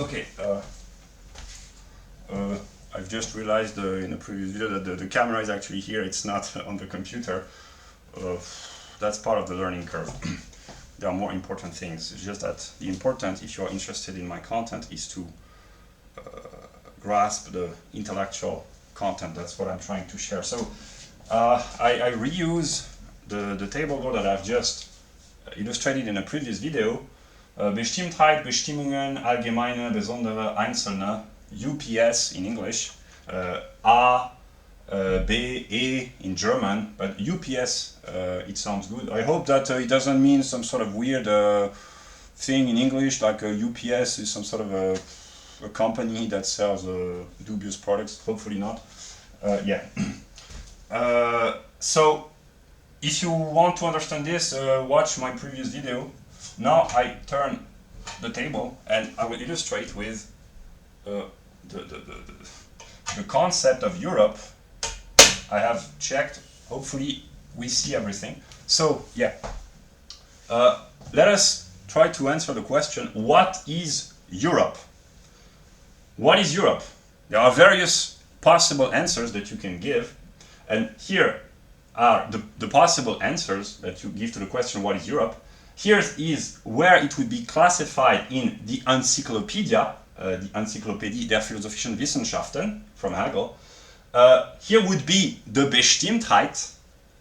Okay, I've just realized in the previous video that the camera is actually here, it's not on the computer. That's part of the learning curve. There are more important things. It's just that the important, if you're interested in my content, is to grasp the intellectual content. That's what I'm trying to share. So I reuse the table that I've just illustrated in a previous video. Bestimmtheit, Bestimmungen, allgemeine, besondere, einzelne, UPS in English, A, B, E in German, but UPS, it sounds good. I hope that it doesn't mean some sort of weird thing in English, like UPS is some sort of a company that sells dubious products, hopefully not. Yeah. So, if you want to understand this, watch my previous video. Now I turn the table and I will illustrate with the concept of Europe. I have checked, hopefully we see everything. So yeah, let us try to answer the question, what is Europe? What is Europe? There are various possible answers that you can give, and here are the possible answers that you give to the question, what is Europe? Here is where it would be classified in the Encyclopedia, the Enzyklopädie der Philosophischen Wissenschaften from Hegel. Here would be the Bestimmtheit,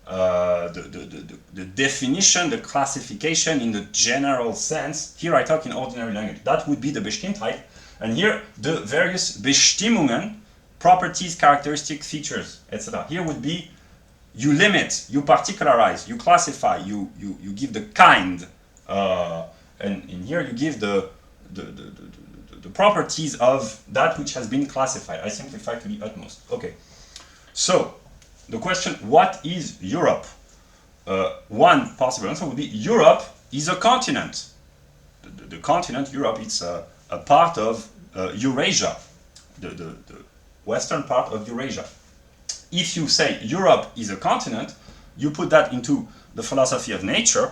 the definition, the classification in the general sense. Here I talk in ordinary language. That would be the Bestimmtheit. And here the various Bestimmungen, properties, characteristics, features, etc. Here would be you limit, you particularize, you classify, you give the kind, and in here you give the properties of that which has been classified. I simplify to the utmost. Okay, so the question, what is Europe? One possible answer would be Europe is a continent. The continent Europe, it's a part of Eurasia, the western part of Eurasia. If you say Europe is a continent, you put that into the philosophy of nature.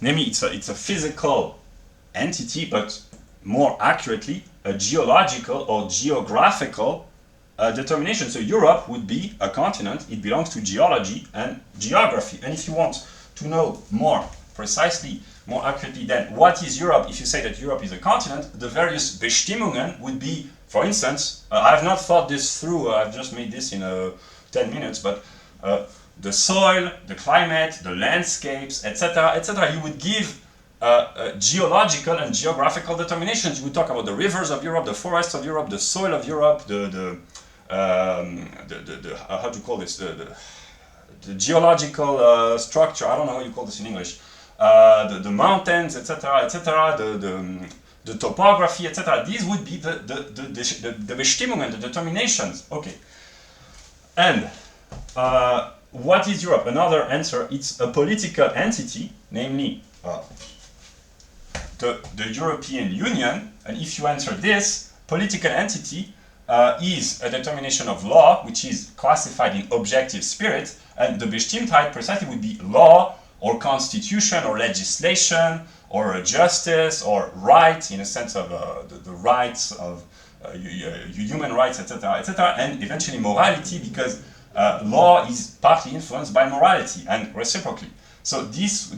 Namely, it's a physical entity, but more accurately, a geological or geographical determination. So Europe would be a continent. It belongs to geology and geography. And if you want to know more precisely, more accurately, then what is Europe? If you say that Europe is a continent, the various Bestimmungen would be, for instance, I have not thought this through, I've just made this in 10 minutes, but the soil, the climate, the landscapes, etc., etc. You would give geological and geographical determinations. You would talk about the rivers of Europe, the forests of Europe, the soil of Europe, how to call this, the geological structure. I don't know how you call this in English. The mountains, etc., etc., the topography, etc. These would be the Bestimmungen, the determinations. Okay. And what is Europe? Another answer, it's a political entity, namely the European Union. And if you answer this, political entity is a determination of law, which is classified in objective spirit, and the Bestimmtheit precisely would be law, or constitution, or legislation, or justice, or right, in a sense of the rights of human rights, etc., etc., and eventually morality, because law is partly influenced by morality, and reciprocally. So these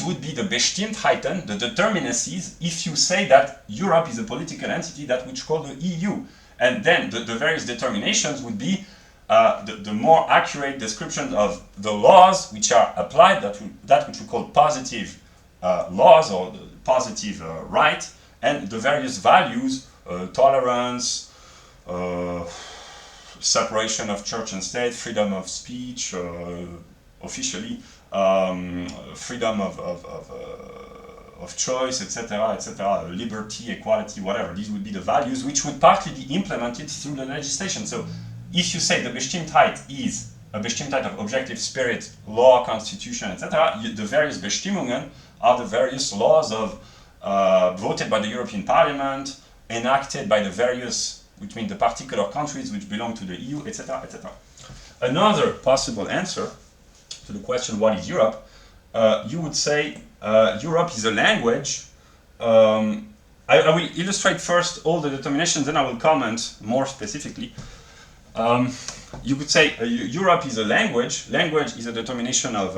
would be the Bestimmtheiten, the determinacies, if you say that Europe is a political entity, that which called the EU. And then the various determinations would be the more accurate description of the laws which are applied, that which we call positive laws or the positive right, and the various values, tolerance, separation of church and state, freedom of speech, officially, freedom of choice, etc., etc., liberty, equality, whatever. These would be the values which would partly be implemented through the legislation. So if you say the Bestimmtheit is a Bestimmtheit of objective spirit, law, constitution, etc., the various Bestimmungen are the various laws of voted by the European Parliament, enacted by the various, which mean the particular countries which belong to the EU, etc., etc. Another possible answer to the question, what is Europe? You would say Europe is a language I will illustrate first all the determinations, then I will comment more specifically. You could say Europe is a language. Language is a determination of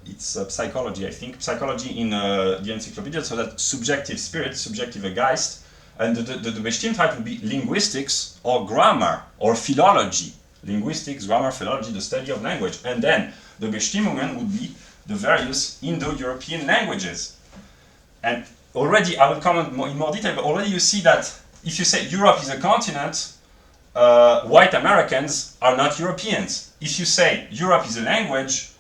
it's psychology, I think. Psychology in the encyclopedia, so that subjective spirit, subjective Geist, and the Bestimmtheit would be linguistics or grammar or philology. Linguistics, grammar, philology, the study of language. And then the Bestimmungen would be the various Indo-European languages. And already, I will comment in more detail, but already you see that if you say Europe is a continent, white Americans are not Europeans. If you say Europe is a language,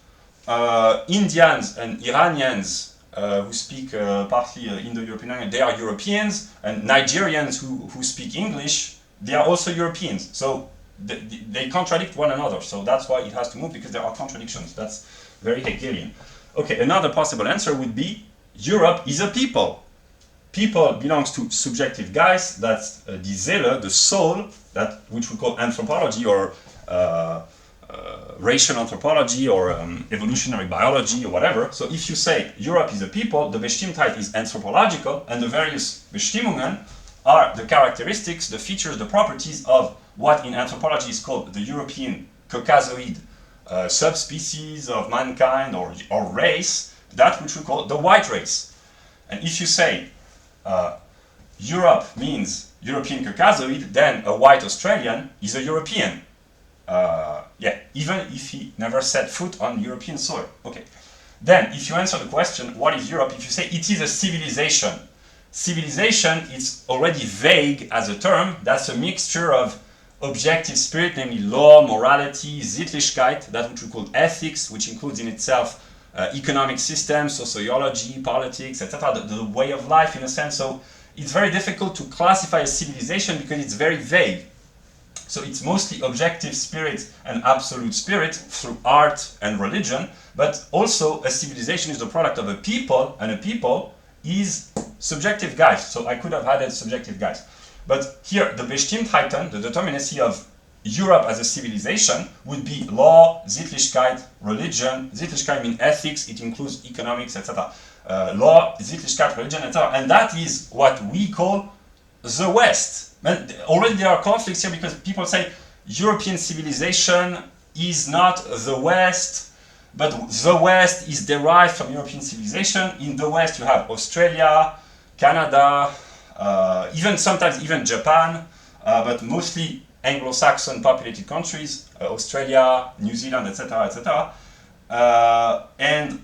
Indians and Iranians who speak partly Indo-European language, they are Europeans, and Nigerians who speak English, they are also Europeans. So they contradict one another. So that's why it has to move, because there are contradictions. That's very Hegelian. Okay, another possible answer would be Europe is a people. People belongs to subjective Geist, that's die Seele, the soul, that which we call anthropology or racial anthropology or evolutionary biology or whatever. So if you say Europe is a people, the Bestimmtheit is anthropological, and the various Bestimmungen are the characteristics, the features, the properties of what in anthropology is called the European Caucasoid subspecies of mankind or race, that which we call the white race. And if you say Europe means European Caucasoid, then a white Australian is a European. Yeah, even if he never set foot on European soil. Okay. Then, if you answer the question, what is Europe? If you say it is a civilization. Civilization is already vague as a term. That's a mixture of objective spirit, namely law, morality, Sittlichkeit, that which we call ethics, which includes in itself economic systems, sociology, politics, etc., the way of life in a sense. So it's very difficult to classify a civilization because it's very vague. So it's mostly objective spirit and absolute spirit through art and religion, but also a civilization is the product of a people, and a people is subjective Geist. So I could have added subjective Geist. But here, the Bestimmtheiten, the determinacy of Europe as a civilization, would be law, Sittlichkeit, religion. Sittlichkeit means ethics, it includes economics, etc. Law, Sittlichkeit, religion, etc. And that is what we call the West. And already there are conflicts here because people say European civilization is not the West, but the West is derived from European civilization. In the West you have Australia, Canada, sometimes even Japan, but mostly Anglo-Saxon populated countries, Australia, New Zealand, etc., etc. And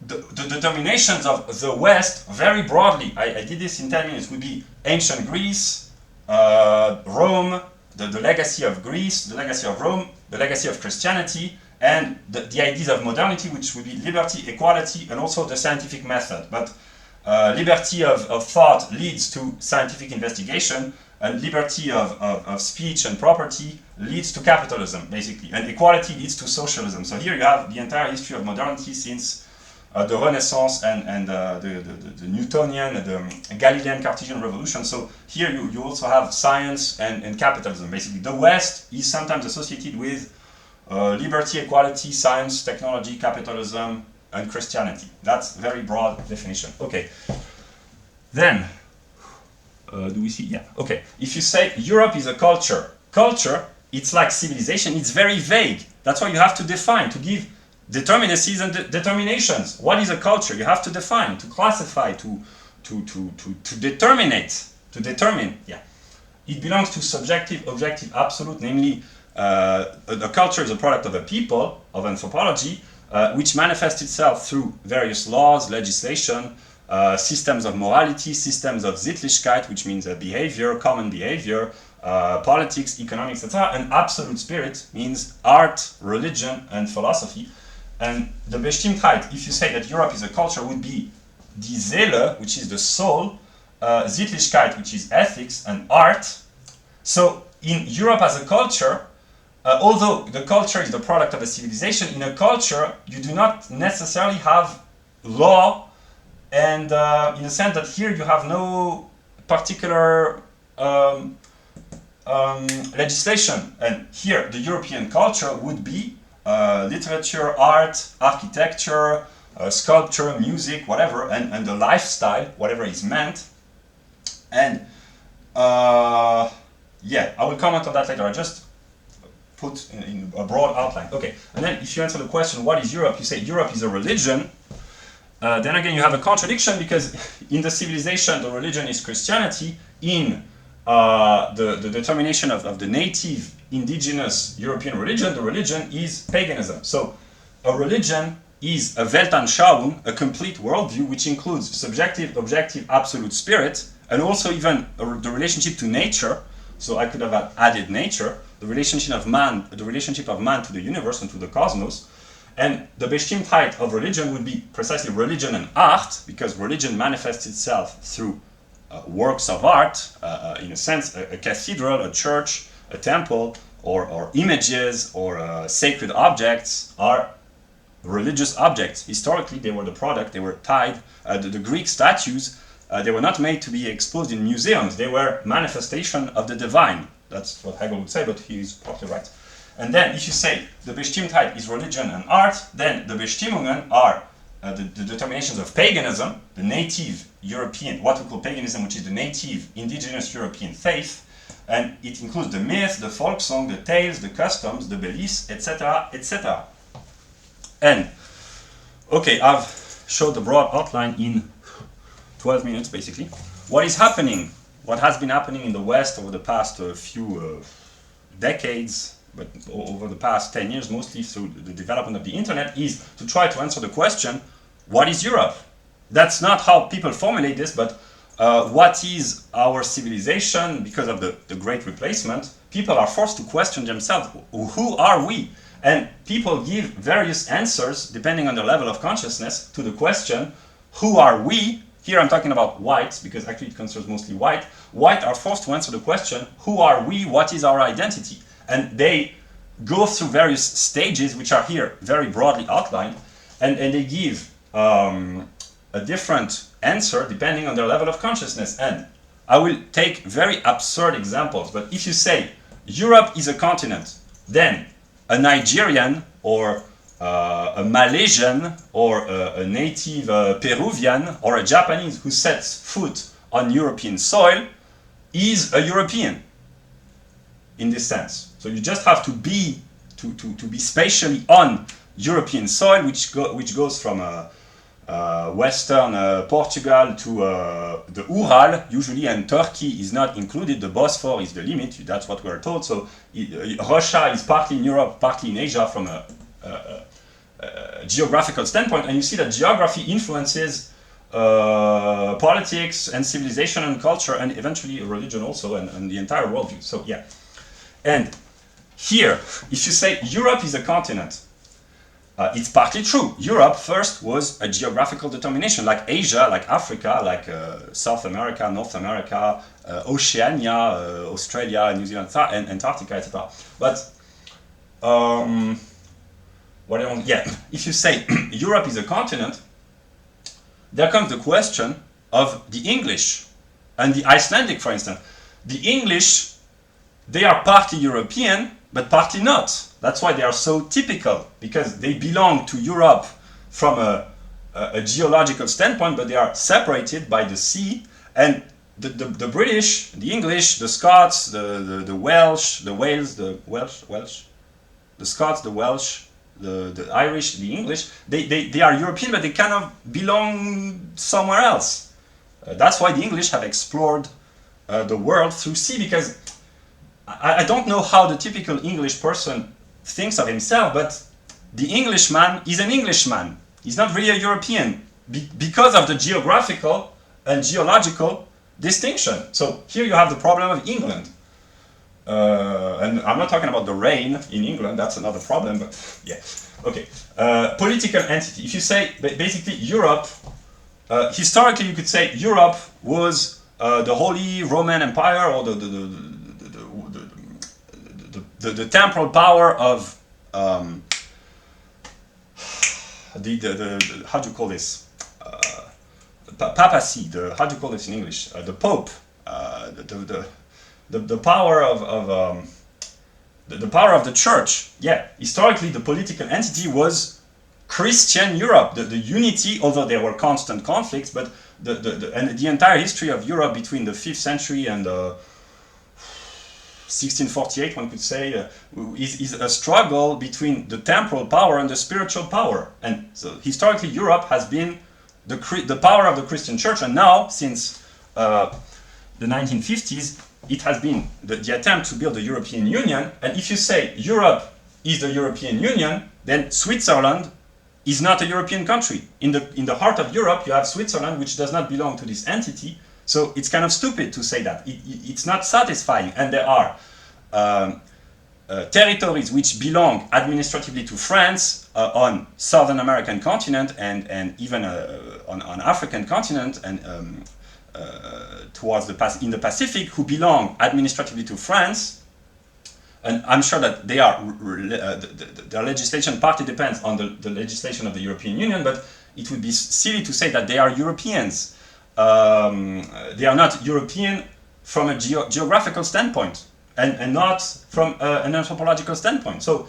the determinations of the West, very broadly, I did this in 10 minutes, would be ancient Greece, Rome, the legacy of Greece, the legacy of Rome, the legacy of Christianity, and the ideas of modernity, which would be liberty, equality, and also the scientific method. But liberty of thought leads to scientific investigation, and liberty of speech and property leads to capitalism, basically, and equality leads to socialism. So here you have the entire history of modernity since the Renaissance and the Newtonian, the Galilean Cartesian revolution. So here you also have science and capitalism, basically. The West is sometimes associated with liberty, equality, science, technology, capitalism, and Christianity. That's a very broad definition. Okay. Then, do we see? Yeah. Okay. If you say Europe is a culture, it's like civilization, it's very vague. That's why you have to define, to give determinacies and determinations. What is a culture? You have to define, to classify, to determine. Yeah. It belongs to subjective, objective, absolute, namely the culture is a product of a people, of anthropology, which manifests itself through various laws, legislation, systems of morality, systems of Sittlichkeit, which means behavior, common behavior, politics, economics, etc. And absolute spirit means art, religion, and philosophy. And the Bestimmtheit, if you say that Europe is a culture, would be die Seele, which is the soul, Sittlichkeit, which is ethics and art. So in Europe as a culture, although the culture is the product of a civilization, in a culture you do not necessarily have law, and in the sense that here you have no particular legislation. And here the European culture would be literature, art, architecture, sculpture, music, whatever, and the lifestyle, whatever is meant. And yeah, I will comment on that later. I just put in a broad outline. Okay, and then if you answer the question, what is Europe? You say Europe is a religion. Then again, you have a contradiction, because in the civilization, the religion is Christianity. In the determination of the native indigenous European religion, the religion is paganism. So a religion is a Weltanschauung, a complete worldview, which includes subjective, objective, absolute spirit, and also even the relationship to nature. So I could have added nature, the relationship of man to the universe and to the cosmos. And the Bestimmtheit of religion would be precisely religion and art, because religion manifests itself through works of art, in a sense, a cathedral, a church, a temple, or images, or sacred objects are religious objects. Historically, they were the product, they were tied, the Greek statues, they were not made to be exposed in museums, they were manifestation of the divine. That's what Hegel would say, but he's probably right. And then if you say the Bestimmtheit is religion and art, then the Bestimmungen are the determinations of paganism, the native European, what we call paganism, which is the native indigenous European faith, and it includes the myth, the folk song, the tales, the customs, the beliefs, etc., etc. And, okay, I've showed the broad outline in 12 minutes, basically. What is happening, what has been happening in the West over the past few decades, but over the past 10 years, mostly through the development of the internet, is to try to answer the question, what is Europe? That's not how people formulate this, but what is our civilization? Because of the Great Replacement, people are forced to question themselves, who are we? And people give various answers, depending on their level of consciousness, to the question, who are we? Here I'm talking about whites, because actually it concerns mostly white. White are forced to answer the question, who are we? What is our identity? And they go through various stages, which are here very broadly outlined, and they give a different answer depending on their level of consciousness. And I will take very absurd examples, but if you say Europe is a continent, then a Nigerian or a Malaysian or a native Peruvian or a Japanese who sets foot on European soil is a European in this sense. So you just have to be spatially on European soil, which goes from western Portugal to the Ural usually, and Turkey is not included. The Bosphorus is the limit. That's what we're told. So Russia is partly in Europe, partly in Asia from a geographical standpoint, and you see that geography influences politics and civilization and culture, and eventually religion also, and the entire worldview. So yeah. And here, if you say Europe is a continent, it's partly true. Europe first was a geographical determination, like Asia, like Africa, like South America, North America, Oceania, Australia, New Zealand, and Antarctica, etc. But if you say Europe is a continent, there comes the question of the English and the Icelandic, for instance. The English, they are partly European, but partly not. That's why they are so typical, because they belong to Europe from a geological standpoint, but they are separated by the sea. And the British, the English, the Scots, the Welsh, the Wales, the Scots, the Welsh, the Irish, the English, they are European, but they kind of belong somewhere else. That's why the English have explored the world through sea, because I don't know how the typical English person thinks of himself, but the Englishman is an Englishman. He's not really a European because of the geographical and geological distinction. So here you have the problem of England. And I'm not talking about the rain in England, that's another problem, but yeah. Okay. Political entity. If you say basically Europe, historically you could say Europe was the Holy Roman Empire, or the temporal power of how do you call this? Papacy. How do you call this in English? The Pope. The power of the power of the church. Yeah, historically the political entity was Christian Europe, the unity, although there were constant conflicts, but the entire history of Europe between the 5th century and 1648, one could say, is a struggle between the temporal power and the spiritual power. And so historically Europe has been the power of the Christian church, and now, since the 1950s, it has been the attempt to build the European Union. And if you say Europe is the European Union, then Switzerland is not a European country. In the heart of Europe, you have Switzerland, which does not belong to this entity. So it's kind of stupid to say that. It's not satisfying. And there are territories which belong administratively to France on Southern American continent and even on African continent and towards in the Pacific, who belong administratively to France. And I'm sure that they are their legislation partly depends on the legislation of the European Union, but it would be silly to say that they are Europeans. They are not European from a geographical standpoint, and not from an anthropological standpoint. So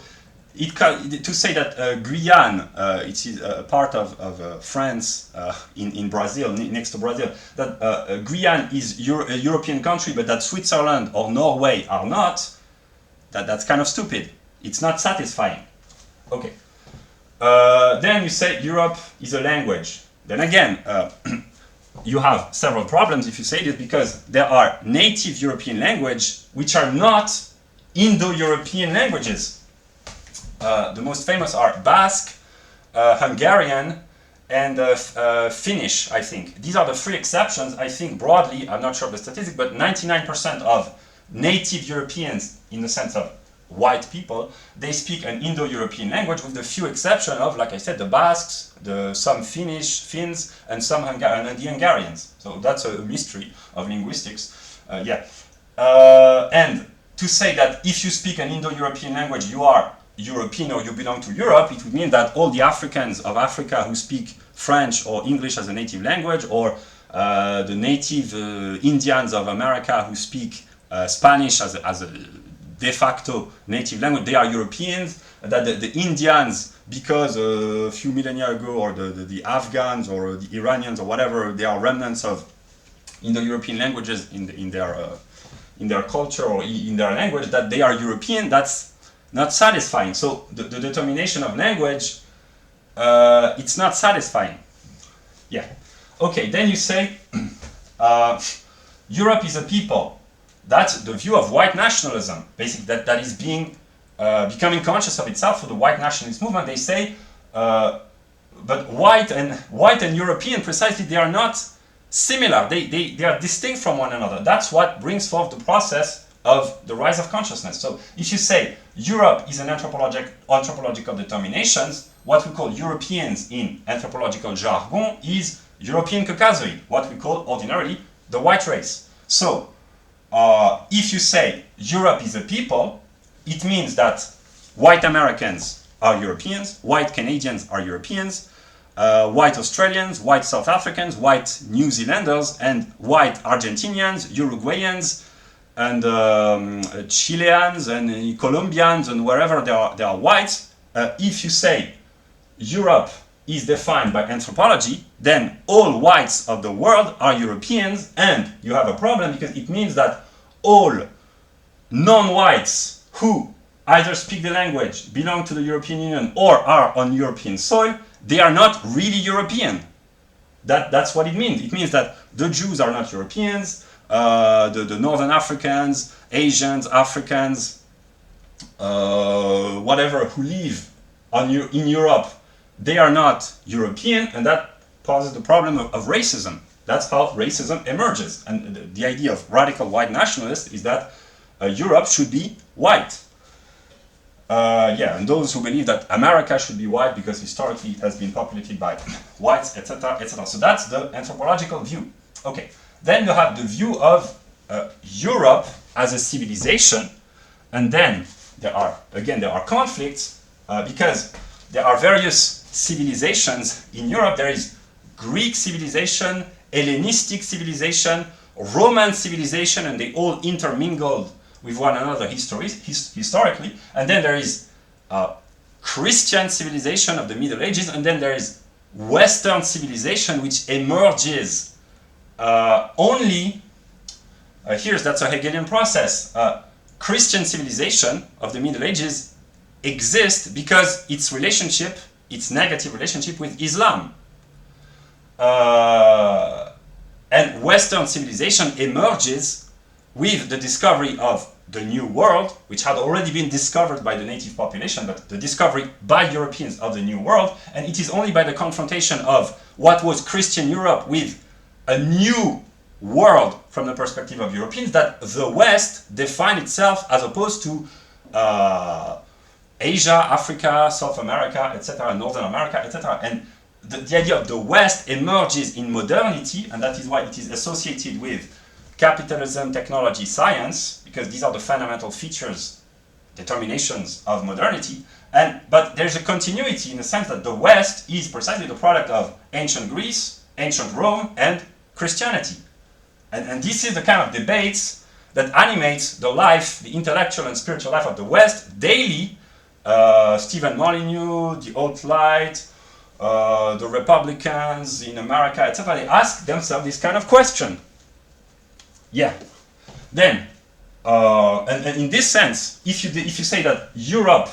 to say that Guyane, it is a part of France in Brazil, next to Brazil, that Guyane is a European country, but that Switzerland or Norway are not, that's kind of stupid. It's not satisfying. Okay. Then you say Europe is a language. Then again, you have several problems if you say this, because there are native European languages which are not Indo-European languages. The most famous are Basque, Hungarian, and Finnish, I think. These are the three exceptions. I think broadly, I'm not sure of the statistic, but 99% of native Europeans, in the sense of white people, they speak an Indo-European language, with the few exceptions of, like I said, the Basques, some Finns, and some the Hungarians. So that's a mystery of linguistics. And to say that if you speak an Indo-European language, you are European or you belong to Europe, it would mean that all the Africans of Africa who speak French or English as a native language, or the native Indians of America who speak Spanish as a de facto native language, they are Europeans. That the Indians, because a few millennia ago, or the Afghans or the Iranians or whatever, they are remnants of Indo-European languages in their culture or in their language, that they are European, that's not satisfying. So the determination of language, it's not satisfying. Yeah. Okay, then you say Europe is a people. That's the view of white nationalism, basically, that is becoming conscious of itself for the white nationalist movement. They say, but white and European, precisely, they are not similar. They are distinct from one another. That's what brings forth the process of the rise of consciousness. So if you say Europe is an anthropological determinations, what we call Europeans in anthropological jargon is European Caucasoid, what we call ordinarily the white race. So if you say Europe is a people, it means that white Americans are Europeans, white Canadians are Europeans, white Australians, white South Africans, white New Zealanders, and white Argentinians, Uruguayans, and Chileans, and Colombians, and wherever there are whites. If you say Europe is defined by anthropology, then all whites of the world are Europeans, and you have a problem, because it means that all non-whites who either speak the language, belong to the European Union, or are on European soil, they are not really European. That's what it means. It means that the Jews are not Europeans, the Northern Africans, Asians, Africans, whatever, who live in Europe, they are not European, and that poses the problem of racism. That's how racism emerges. And the idea of radical white nationalists is that Europe should be white. And those who believe that America should be white because historically it has been populated by whites, etc., etc. So that's the anthropological view. Okay, then you have the view of Europe as a civilization, and then there are conflicts because there are various civilizations in Europe. There is Greek civilization, Hellenistic civilization, Roman civilization, and they all intermingled with one another historically. And then there is Christian civilization of the Middle Ages, and then there is Western civilization, which emerges only, that's a Hegelian process. Christian civilization of the Middle Ages exists because its negative relationship with Islam. And Western civilization emerges with the discovery of the New World, which had already been discovered by the native population, but the discovery by Europeans of the New World, and it is only by the confrontation of what was Christian Europe with a new world from the perspective of Europeans that the West defined itself as opposed to Asia, Africa, South America, etc., Northern America, etc. And the idea of the West emerges in modernity, and that is why it is associated with capitalism, technology, science, because these are the fundamental features, determinations of modernity. But there's a continuity in the sense that the West is precisely the product of ancient Greece, ancient Rome, and Christianity. And this is the kind of debates that animates the life, the intellectual and spiritual life of the West daily. Stephen Molyneux, the alt-right, the Republicans in America, etc., they ask themselves this kind of question. Yeah. Then, and in this sense, if you say that Europe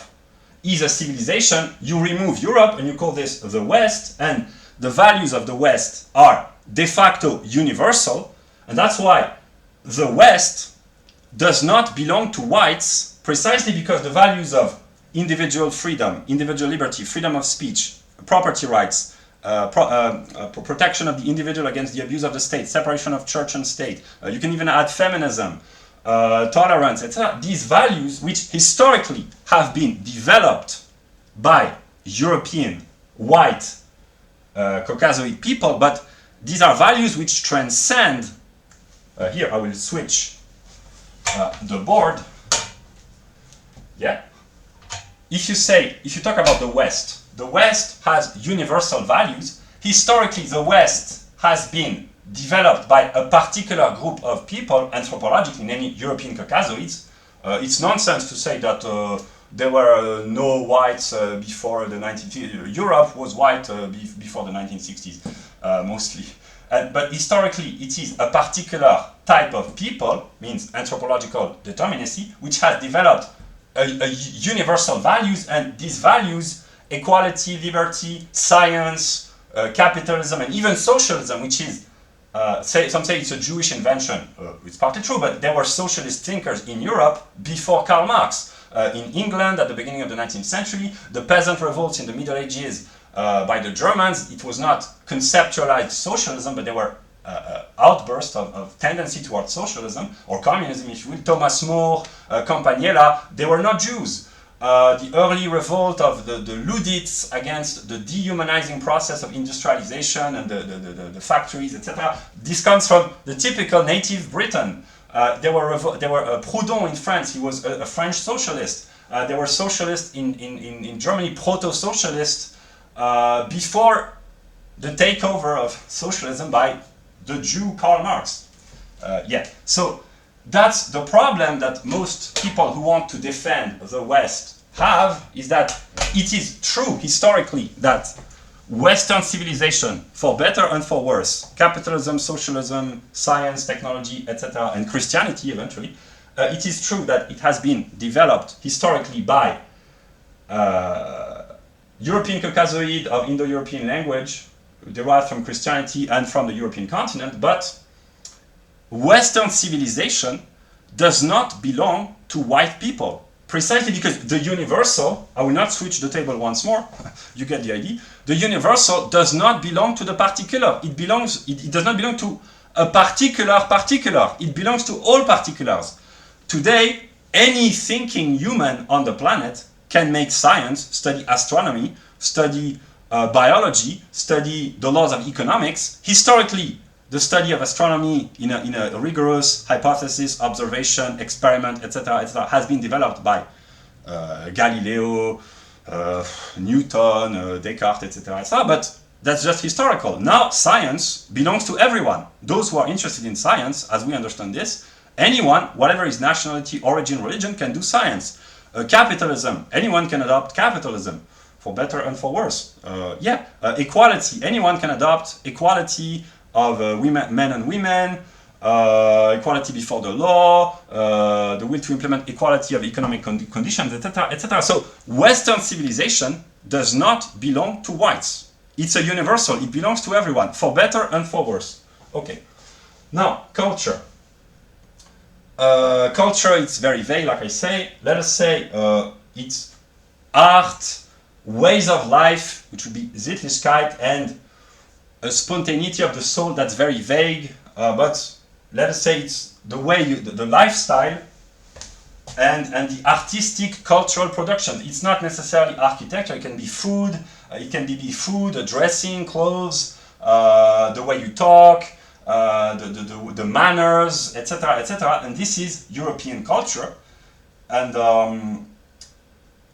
is a civilization, you remove Europe and you call this the West, and the values of the West are de facto universal, and that's why the West does not belong to whites, precisely because the values of individual freedom, individual liberty, freedom of speech, property rights, protection of the individual against the abuse of the state, separation of church and state, you can even add feminism, tolerance, etc. These values, which historically have been developed by European, white, Caucasoid people, but these are values which transcend. Here I will switch the board. Yeah. If you talk about the West has universal values. Historically, the West has been developed by a particular group of people, anthropologically, namely European Caucasoids. It's nonsense to say that there were no whites before the 1950s. Europe was white before the 1960s, mostly. But historically, it is a particular type of people, means anthropological determinacy, which has developed a universal values, and these values, equality, liberty, science, capitalism, and even socialism, which is, some say it's a Jewish invention. It's partly true, but there were socialist thinkers in Europe before Karl Marx. In England, at the beginning of the 19th century, the peasant revolts in the Middle Ages by the Germans, it was not conceptualized socialism, but there were outbursts of tendency towards socialism, or communism, if you will. Thomas More, Campanella, they were not Jews. The early revolt of the Luddites against the dehumanizing process of industrialization and the factories, etc. This comes from the typical native Briton. There were Proudhon in France, he was a French socialist. There were socialists in Germany, proto-socialists, before the takeover of socialism by the Jew Karl Marx. So that's the problem that most people who want to defend the West have, is that it is true historically that Western civilization, for better and for worse, capitalism, socialism, science, technology, etc., and Christianity eventually, it is true that it has been developed historically by European Caucasoid of Indo-European language, derived from Christianity and from the European continent, but Western civilization does not belong to white people, precisely because the universal, I will not switch the table once more, you get the idea, the universal does not belong to the particular, it does not belong to a particular, it belongs to all particulars. Today, any thinking human on the planet can make science, study astronomy, study biology, study the laws of economics. Historically, the study of astronomy in a rigorous hypothesis, observation, experiment, etc., has been developed by Galileo, Newton, Descartes, etc., but that's just historical. Now, science belongs to everyone. Those who are interested in science, as we understand this, anyone, whatever his nationality, origin, religion, can do science. Capitalism, anyone can adopt capitalism, for better and for worse. Equality, anyone can adopt equality of men and women, equality before the law, the will to implement equality of economic conditions, etc., etc. So Western civilization does not belong to whites. It's a universal, it belongs to everyone, for better and for worse. Okay. Now, culture. Culture, it's very vague, like I say. Let us say it's art, ways of life, which would be Sittlichkeit, and a spontaneity of the soul that's very vague, but let us say it's the way the lifestyle and the artistic cultural production. It's not necessarily architecture, it can be food, dressing, clothes, the way you talk, the manners, etc., etc. And this is European culture. And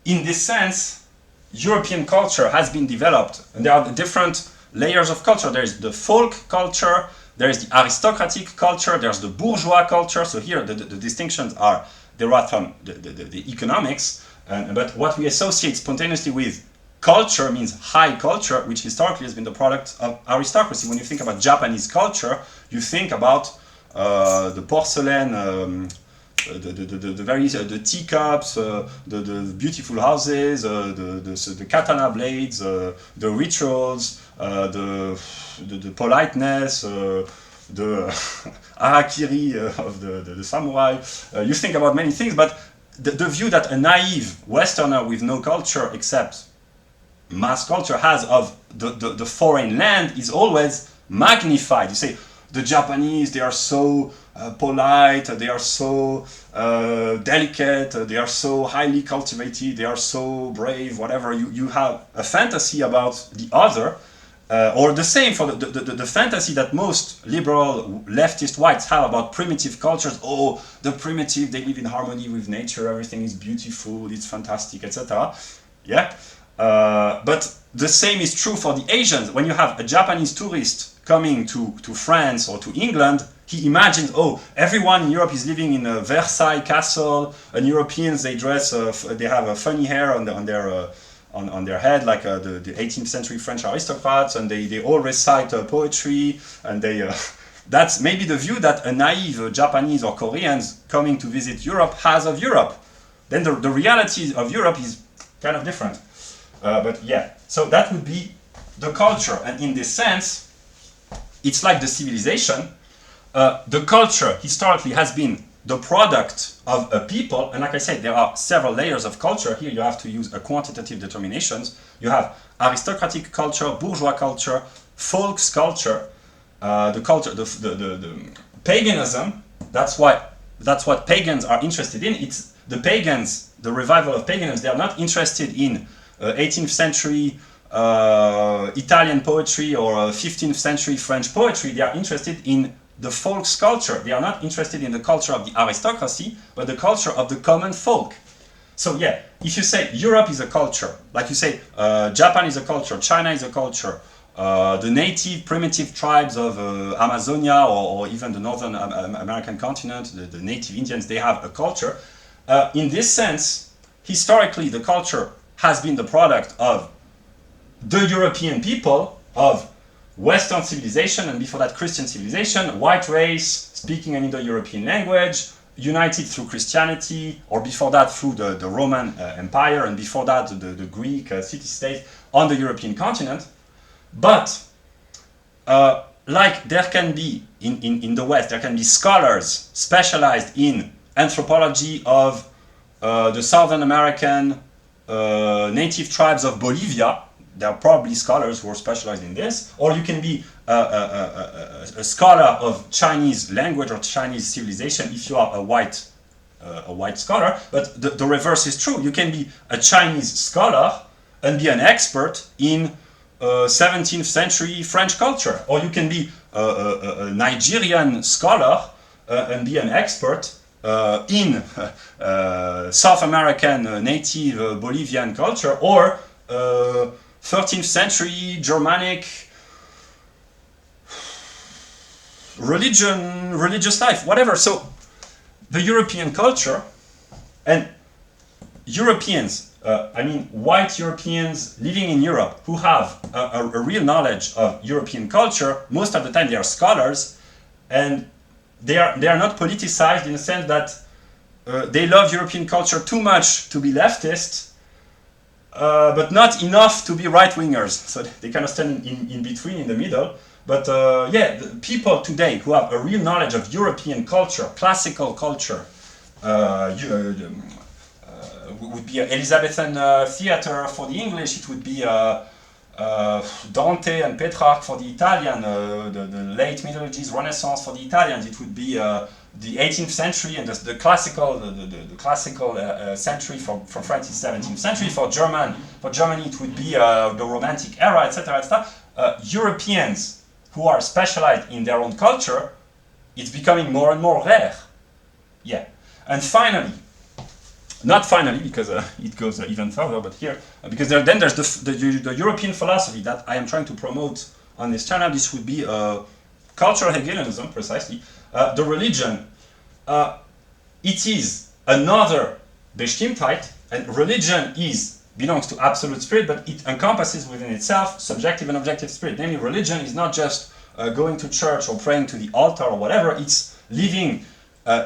in this sense, European culture has been developed, and there are the different layers of culture. There is the folk culture, there is the aristocratic culture, there's the bourgeois culture. So here the distinctions are derived from the economics, but what we associate spontaneously with culture means high culture, which historically has been the product of aristocracy. When you think about Japanese culture, you think about the porcelain, the teacups, the beautiful houses, the katana blades, the rituals, the politeness, the harakiri of the samurai. You think about many things, but the view that a naive Westerner with no culture except mass culture has of the foreign land is always magnified. You say, the Japanese, they are so polite, they are so delicate, they are so highly cultivated, they are so brave, whatever. You have a fantasy about the other, or the same for the fantasy that most liberal leftist whites have about primitive cultures. Oh, the primitive, they live in harmony with nature, everything is beautiful, it's fantastic, etc. Yeah, but the same is true for the Asians. When you have a Japanese tourist coming to France or to England, he imagines, oh, everyone in Europe is living in a Versailles castle, and Europeans, they dress, they have a funny hair on their head, like the 18th century French aristocrats, and they all recite poetry, and they that's maybe the view that a naive Japanese or Koreans coming to visit Europe has of Europe. Then the reality of Europe is kind of different. But yeah, so that would be the culture, and in this sense, it's like the civilization. The culture historically has been the product of a people, and like I said, there are several layers of culture. Here you have to use a quantitative determinations. You have aristocratic culture, bourgeois culture, folks culture, the paganism. That's what pagans are interested in. It's the pagans, the revival of paganism. They are not interested in 18th century Italian poetry or 15th century French poetry. They are interested in the folk's culture. They are not interested in the culture of the aristocracy, but the culture of the common folk. So yeah, if you say Europe is a culture, like you say Japan is a culture, China is a culture, the native primitive tribes of Amazonia or even the northern American continent, the native Indians, they have a culture. In this sense, historically the culture has been the product of the European people, of Western civilization, and before that Christian civilization, white race, speaking an Indo-European language, united through Christianity, or before that through the Roman Empire, and before that the Greek city-state on the European continent. But like there can be, in the West, there can be scholars specialized in anthropology of the Southern American native tribes of Bolivia. There are probably scholars who are specialized in this, or you can be a scholar of Chinese language or Chinese civilization if you are a white scholar. But the reverse is true. You can be a Chinese scholar and be an expert in 17th century French culture, or you can be a Nigerian scholar and be an expert in South American native Bolivian culture, or 13th century Germanic religious life, whatever. So the European culture, and Europeans, I mean white Europeans living in Europe who have a real knowledge of European culture, most of the time they are scholars, and they are not politicized in the sense that they love European culture too much to be leftist, but not enough to be right-wingers. So they kind of stand in between, in the middle. But yeah, the people today who have a real knowledge of European culture, classical culture, would be Elizabethan theater for the English, it would be Dante and Petrarch for the Italian, the late Middle Ages Renaissance for the Italians, it would be the 18th century and the classical century from France is 17th century. For Germany it would be the Romantic era, etc., etc. Europeans who are specialized in their own culture, it's becoming more and more rare. Yeah, and finally, not finally because it goes even further, but here because then there's the European philosophy that I am trying to promote on this channel. This would be cultural Hegelianism, precisely. The religion, it is another Bestimmtheit, and religion belongs to absolute spirit, but it encompasses within itself subjective and objective spirit. Namely, religion is not just going to church or praying to the altar or whatever, it's living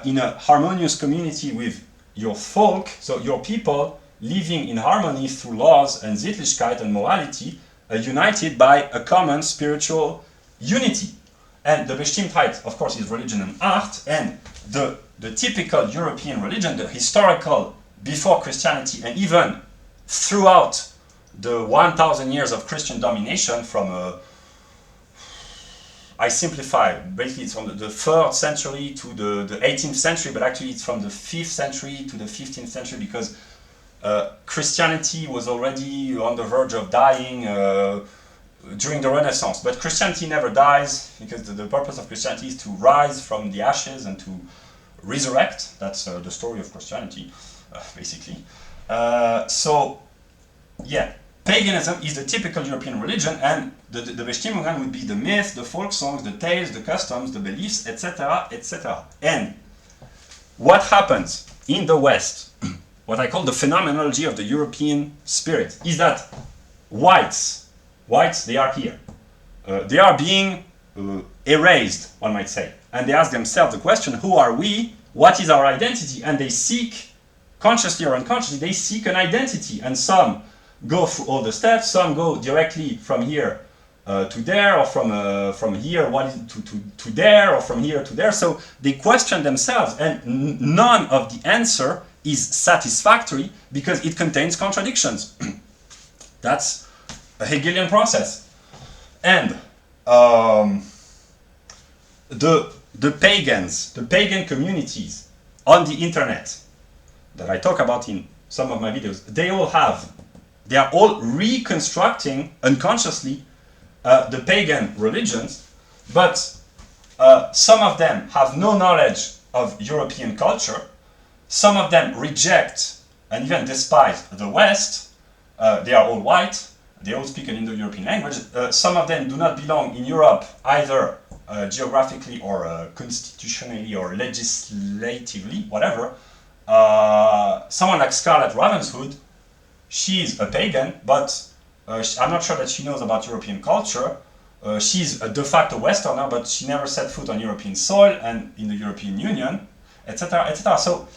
in a harmonious community with your folk, so your people living in harmony through laws and Sittlichkeit and morality, united by a common spiritual unity. And the Bestimmtheit, of course, is religion and art, and the typical European religion, the historical before Christianity, and even throughout the 1,000 years of Christian domination from, I simplify, basically it's from the 3rd century to the 18th century, but actually it's from the 5th century to the 15th century because Christianity was already on the verge of dying during the Renaissance. But Christianity never dies because the purpose of Christianity is to rise from the ashes and to resurrect. That's the story of Christianity, basically. So, yeah, paganism is the typical European religion, and the Bestimmungen would be the myth, the folk songs, the tales, the customs, the beliefs, etc., etc. And what happens in the West, what I call the phenomenology of the European spirit, is that whites, they are here. They are being erased, one might say. And they ask themselves the question, who are we? What is our identity? And they seek, consciously or unconsciously, they seek an identity. And some go through all the steps, some go directly from here to there, or from here to there, or from here to there. So they question themselves, and none of the answer is satisfactory because it contains contradictions. That's a Hegelian process. And the pagans, the pagan communities on the internet that I talk about in some of my videos, they are all reconstructing unconsciously the pagan religions, but some of them have no knowledge of European culture, some of them reject and even despise the West, they are all white, they all speak an Indo-European language, some of them do not belong in Europe either geographically or constitutionally or legislatively, whatever. Someone like Scarlett Ravenswood, she's a pagan, but I'm not sure that she knows about European culture. She's a de facto Westerner, but she never set foot on European soil and in the European Union, etc., etc. So,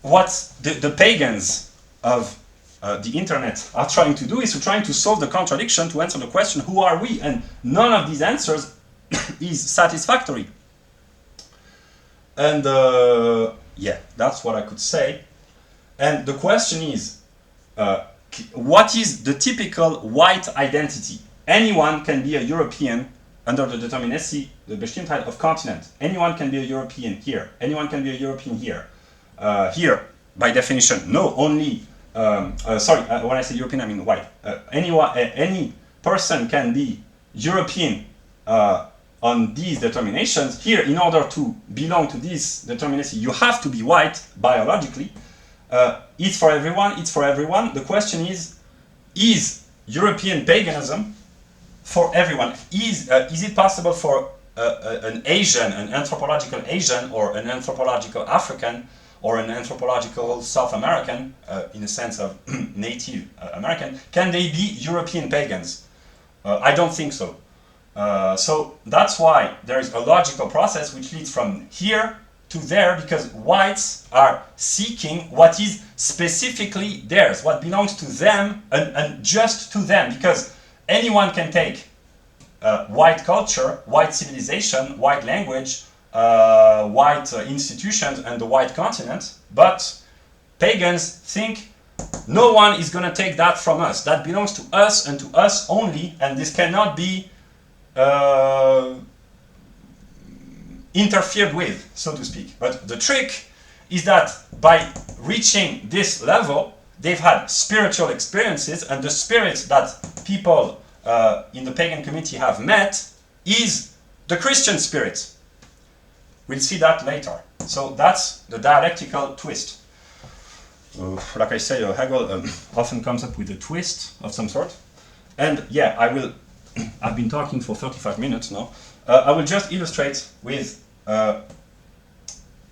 what the pagans of the internet are trying to do is trying to solve the contradiction, to answer the question, who are we? And none of these answers is satisfactory. And yeah, that's what I could say. And the question is, what is the typical white identity? Anyone can be a European under the determinacy, the Bestimmtheit of continent. Anyone can be a European here. Anyone can be a European here. Here, by definition, no, only, sorry, when I say European, I mean white. Any person can be European on these determinations. Here, in order to belong to this determinacy, you have to be white biologically. It's for everyone, it's for everyone. The question is European paganism for everyone? Is it possible for an Asian, an anthropological Asian or an anthropological African or an anthropological South American, in a sense of native American, can they be European pagans? I don't think so. So that's why there is a logical process which leads from here to there, because whites are seeking what is specifically theirs, what belongs to them and just to them, because anyone can take white culture, white civilization, white language, white institutions and the white continent, but pagans think no one is going to take that from us. That belongs to us and to us only, and this cannot be interfered with, so to speak. But the trick is that by reaching this level, they've had spiritual experiences, and the spirit that people in the pagan community have met is the Christian spirit. We'll see that later. So that's the dialectical twist. Like I say, Hegel often comes up with a twist of some sort. And yeah, I've been talking for 35 minutes now. I will just illustrate with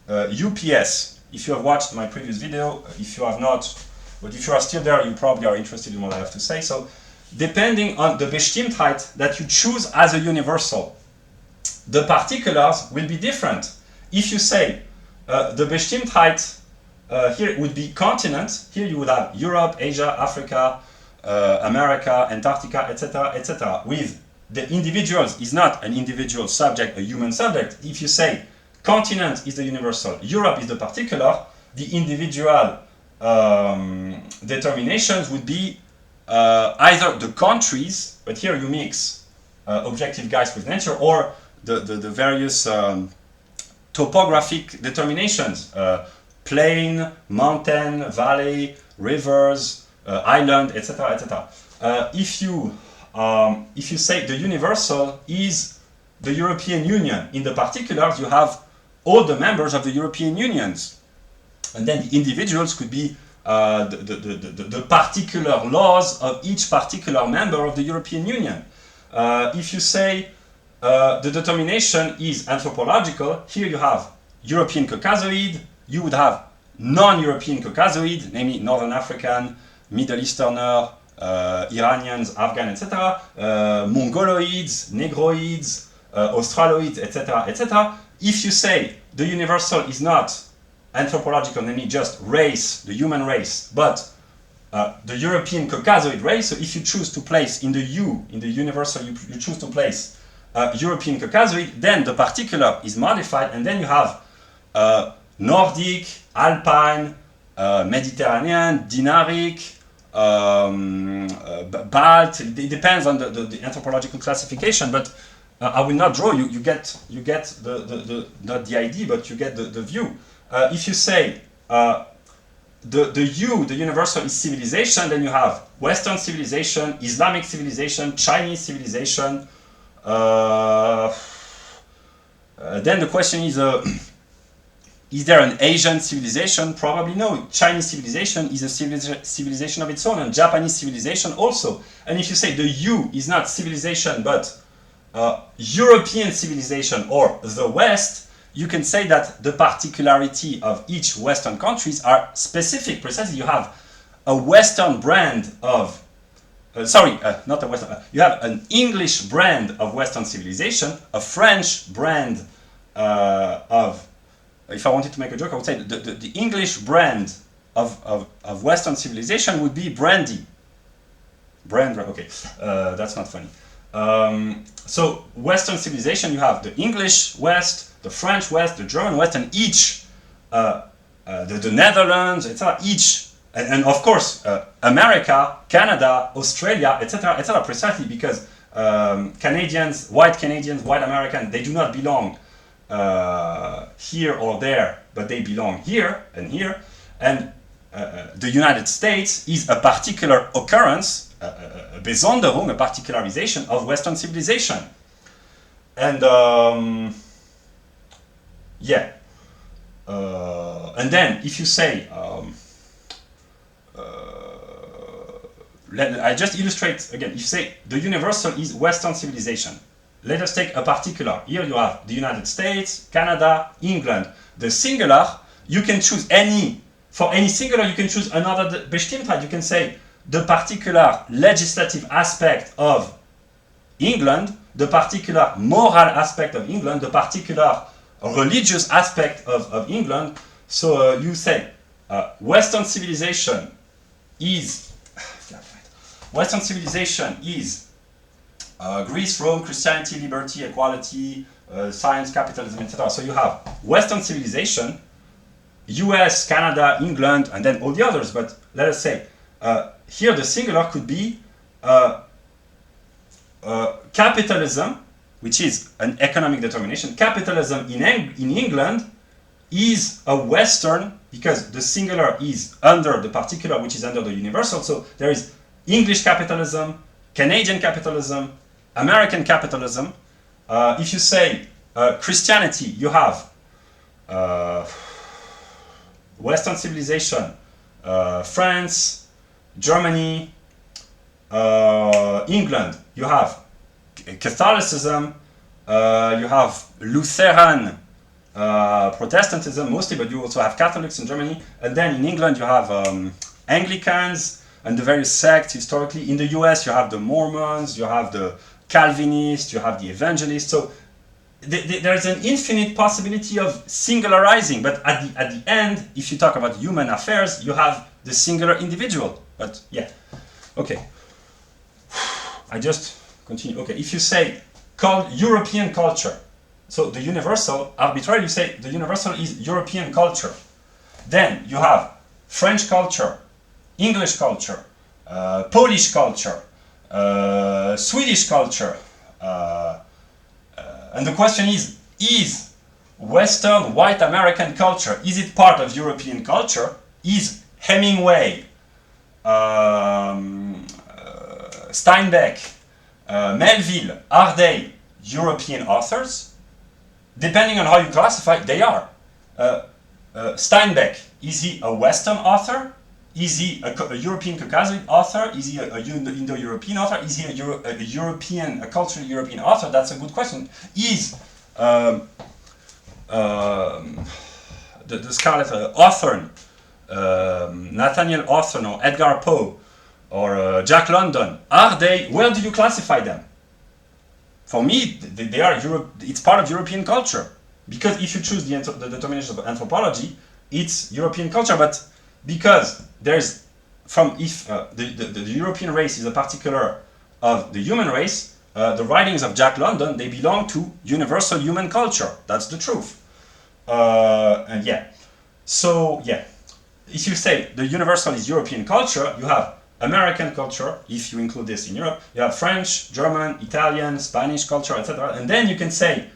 UPS. If you have watched my previous video, if you have not, but if you are still there, you probably are interested in what I have to say. So, depending on the Bestimmtheit that you choose as a universal, the particulars will be different. If you say the Bestimmtheit here would be continent, here you would have Europe, Asia, Africa, America, Antarctica, etc., etc. With the individuals is not an individual subject, a human subject. If you say continent is the universal, Europe is the particular, the individual determinations would be either the countries, but here you mix objective guides with nature, or the various topographic determinations, plain, mountain, valley, rivers, island, etc., etc. If you say the universal is the European Union, in the particulars you have all the members of the European Unions, and then the individuals could be the particular laws of each particular member of the European Union. If you say the determination is anthropological, here you have European Caucasoid, you would have non-European Caucasoid, namely Northern African, Middle Easterner, Iranians, Afghans, etc., Mongoloids, Negroids, Australoids, etc., etc. If you say the universal is not anthropological, namely just race, the human race, but the European Caucasoid race, so if you choose to place in the universal, you choose to place European Caucasoid, then the particular is modified, and then you have Nordic, Alpine, Mediterranean, Dinaric, Balt. It depends on the anthropological classification, but I will not draw you. You get not the idea, but you get the view. If you say the universal is civilization, then you have Western civilization, Islamic civilization, Chinese civilization. Then the question is there an Asian civilization? Probably no. Chinese civilization is a civilization of its own, and Japanese civilization also. And if you say the U is not civilization, but European civilization or the West, you can say that the particularity of each Western countries are specific. Precisely, you have a Western brand of not a Western. You have an English brand of Western civilization, a French brand of. If I wanted to make a joke, I would say the English brand of Western civilization would be brandy. Okay, that's not funny. So Western civilization, you have the English West, the French West, the German West, and each, the Netherlands, etc. Each, and of course America, Canada, Australia, etc., etc. Precisely because Canadians, white Americans, they do not belong here or there, but they belong here and here. And the United States is a particular occurrence, a Besonderung, a particularization of Western civilization. And and then if you say, I just illustrate again, if you say the universal is Western civilization, let us take a particular. Here you have the United States, Canada, England. The singular you can choose any, for any singular, you can choose another Bestimmtheit. You can say the particular legislative aspect of England, the particular moral aspect of England, the particular religious aspect of England. So you say Western civilization is Greece, Rome, Christianity, liberty, equality, science, capitalism, etc. So you have Western civilization, US, Canada, England, and then all the others. But let us say here the singular could be capitalism, which is an economic determination. Capitalism in England is a Western, because the singular is under the particular, which is under the universal. So there is English capitalism, Canadian capitalism, American capitalism. If you say Christianity, you have Western civilization, France, Germany, England. You have Catholicism, you have Lutheran Protestantism mostly, but you also have Catholics in Germany. And then in England you have Anglicans and the various sects historically. In the US you have the Mormons, you have the Calvinists, you have the Evangelists. So there is an infinite possibility of singularizing, but at the end, if you talk about human affairs, you have the singular individual. But yeah, okay. I just continue. Okay, if you say called European culture, so the universal, arbitrarily you say the universal is European culture. Then you have French culture, English culture, Polish culture, Swedish culture. And the question is Western white American culture, is it part of European culture? Is Hemingway, Steinbeck, Melville, are they European authors? Depending on how you classify, they are. Steinbeck, is he a Western author? Is he a European Caucasian author? Is he a Indo-European author? Is he a culturally European author? That's a good question. Is the Scarlet Hawthorne, Nathaniel Hawthorne, or Edgar Poe, or Jack London, are they? Where do you classify them? For me, they are it's part of European culture, because if you choose the determination of anthropology, it's European culture. But because there's the European race is a particular of the human race, the writings of Jack London, they belong to universal human culture. That's the truth. And yeah, so yeah, if you say the universal is European culture, you have American culture, if you include this in Europe, you have French, German, Italian, Spanish culture, etc. And then you can say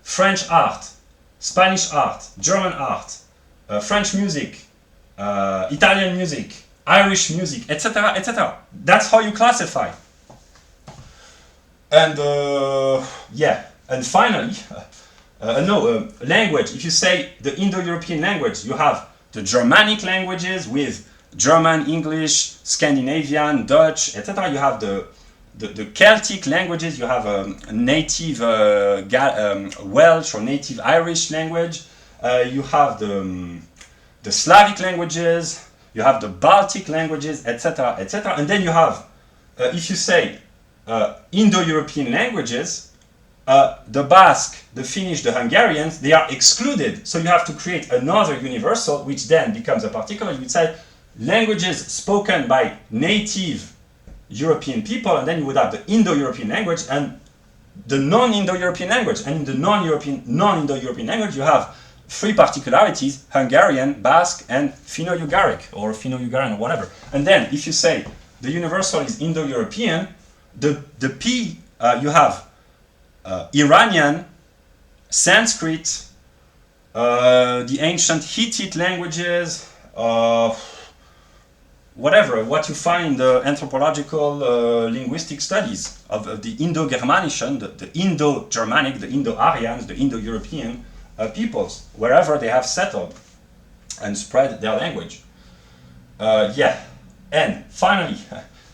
French art, Spanish art, German art, French music, Italian music, Irish music, etc., etc. That's how you classify. And yeah, and finally, language. If you say the Indo-European language, you have the Germanic languages with German, English, Scandinavian, Dutch, etc. You have the Celtic languages. You have a native Welsh or native Irish language. You have the Slavic languages. You have the Baltic languages, etc., etc. And then you have, if you say Indo-European languages, the Basque, the Finnish, the Hungarians, they are excluded. So you have to create another universal, which then becomes a particular. You would say languages spoken by native European people, and then you would have the Indo-European language and the non-Indo-European language. And in the non-Indo-European language, you have three particularities: Hungarian, Basque, and Finno-Ugaric, or Finno-Ugarian, or whatever. And then, if you say the universal is Indo-European, the P, you have Iranian, Sanskrit, the ancient Hittite languages, whatever, what you find in the anthropological linguistic studies of the Indo-Germanischen, the Indo-Germanic, the Indo-Aryans, the Indo-European peoples, wherever they have settled and spread their language. Yeah, and finally,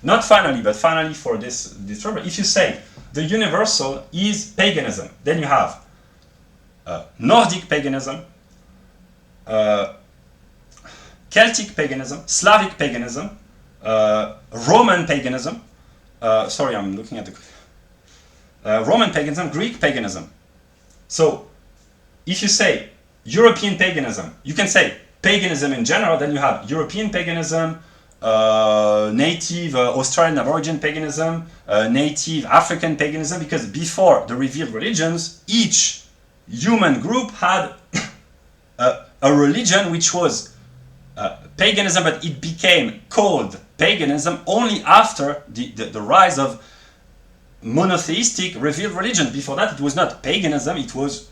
not finally, but finally for this problem, if you say the universal is paganism, then you have Nordic paganism, Celtic paganism, Slavic paganism, Roman paganism. Sorry, I'm looking at the Roman paganism, Greek paganism. So, if you say European paganism, you can say paganism in general. Then you have European paganism, native Australian Aborigine paganism, native African paganism. Because before the revealed religions, each human group had a religion which was paganism, but it became called paganism only after the rise of monotheistic revealed religion. Before that, it was not paganism, it was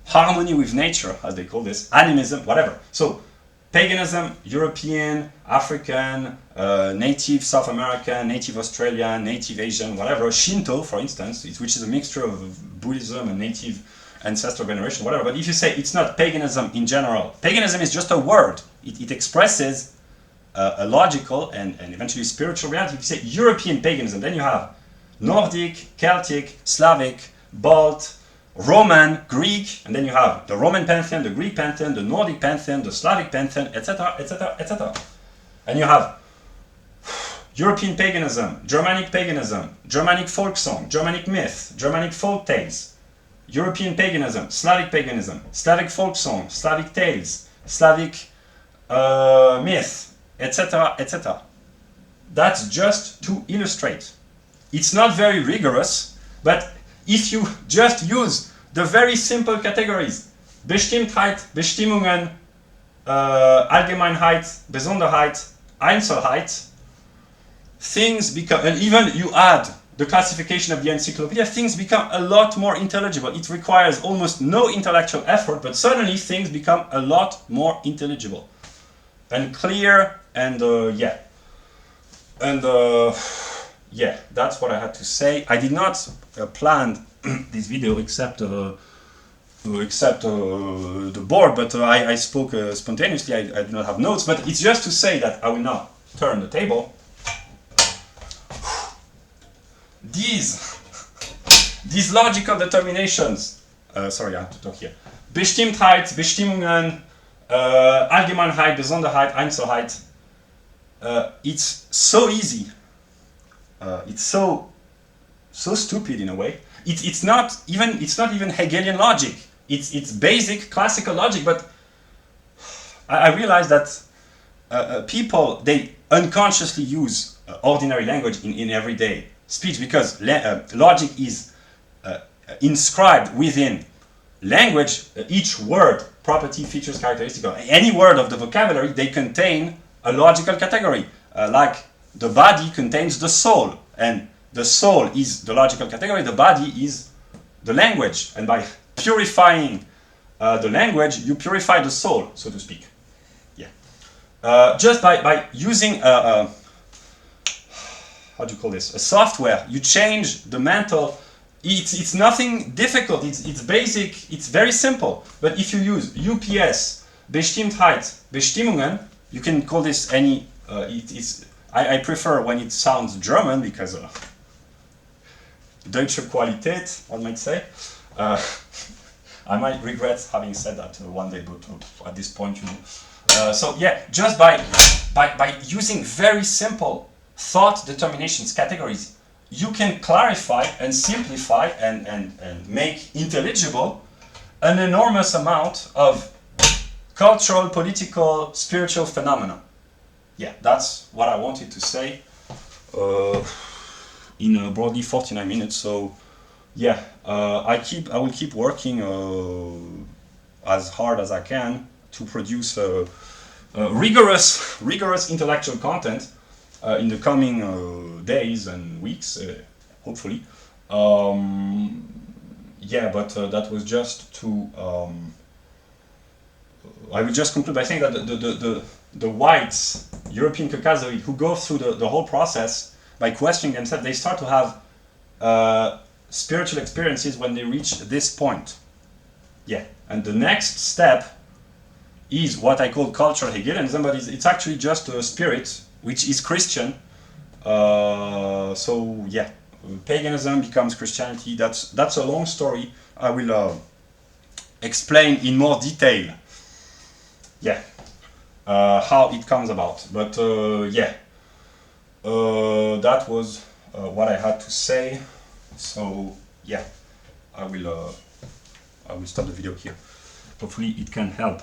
harmony with nature, as they call this, animism, whatever. So, paganism, European, African, native South American, native Australian, native Asian, whatever, Shinto, for instance, which is a mixture of Buddhism and native ancestral veneration, whatever. But if you say it's not paganism in general, paganism is just a word. It expresses a logical and eventually spiritual reality. If you say European paganism, then you have Nordic, Celtic, Slavic, Balt, Roman, Greek, and then you have the Roman pantheon, the Greek pantheon, the Nordic pantheon, the Slavic pantheon, etc., etc., etc. And you have European paganism, Germanic folk song, Germanic myth, Germanic folk tales, European paganism, Slavic folk song, Slavic tales, Slavic myth, etc., etc. That's just to illustrate. It's not very rigorous, but if you just use the very simple categories, Bestimmtheit, Bestimmungen, Allgemeinheit, Besonderheit, Einzelheit, things become, and even you add the classification of the encyclopedia, things become a lot more intelligible. It requires almost no intellectual effort, but suddenly things become a lot more intelligible and clear, and yeah. And yeah, that's what I had to say. I did not plan this video except the board, but I spoke spontaneously. I do not have notes, but it's just to say that I will now turn the table. These logical determinations, sorry, I have to talk here. Bestimmtheit, Bestimmungen, Allgemeinheit, Besonderheit, Einzelheit. It's so easy. It's so stupid in a way. It's not even Hegelian logic. It's basic classical logic. But I realize that people, they unconsciously use ordinary language in everyday speech, because logic is inscribed within language. Each word, property, features, characteristic, or any word of the vocabulary, they contain a logical category. Like the body contains the soul, and the soul is the logical category, the body is the language. And by purifying the language, you purify the soul, so to speak. Yeah. Just by using how do you call this? A software, you change the mental. It's nothing difficult. It's basic. It's very simple. But if you use UPS, Bestimmtheit, Bestimmungen, you can call this any. I prefer when it sounds German, because Deutsche Qualität, one might say. I might regret having said that one day, but at this point, you know. So yeah, just by using very simple thought determinations, categories, you can clarify and simplify and make intelligible an enormous amount of cultural, political, spiritual phenomena. Yeah, that's what I wanted to say in broadly 49 minutes. So yeah, I will keep working as hard as I can to produce rigorous intellectual content in the coming days and weeks, hopefully. Yeah, but that was just to. I will just conclude by saying that the whites, European Caucasoid, who go through the whole process by questioning themselves, they start to have spiritual experiences when they reach this point. Yeah, and the next step is what I call cultural Hegelianism, but it's actually just a spirit which is Christian. So yeah, paganism becomes Christianity. That's a long story. I will explain in more detail, yeah, how it comes about. But yeah, that was what I had to say. So yeah, I will stop the video here. Hopefully it can help.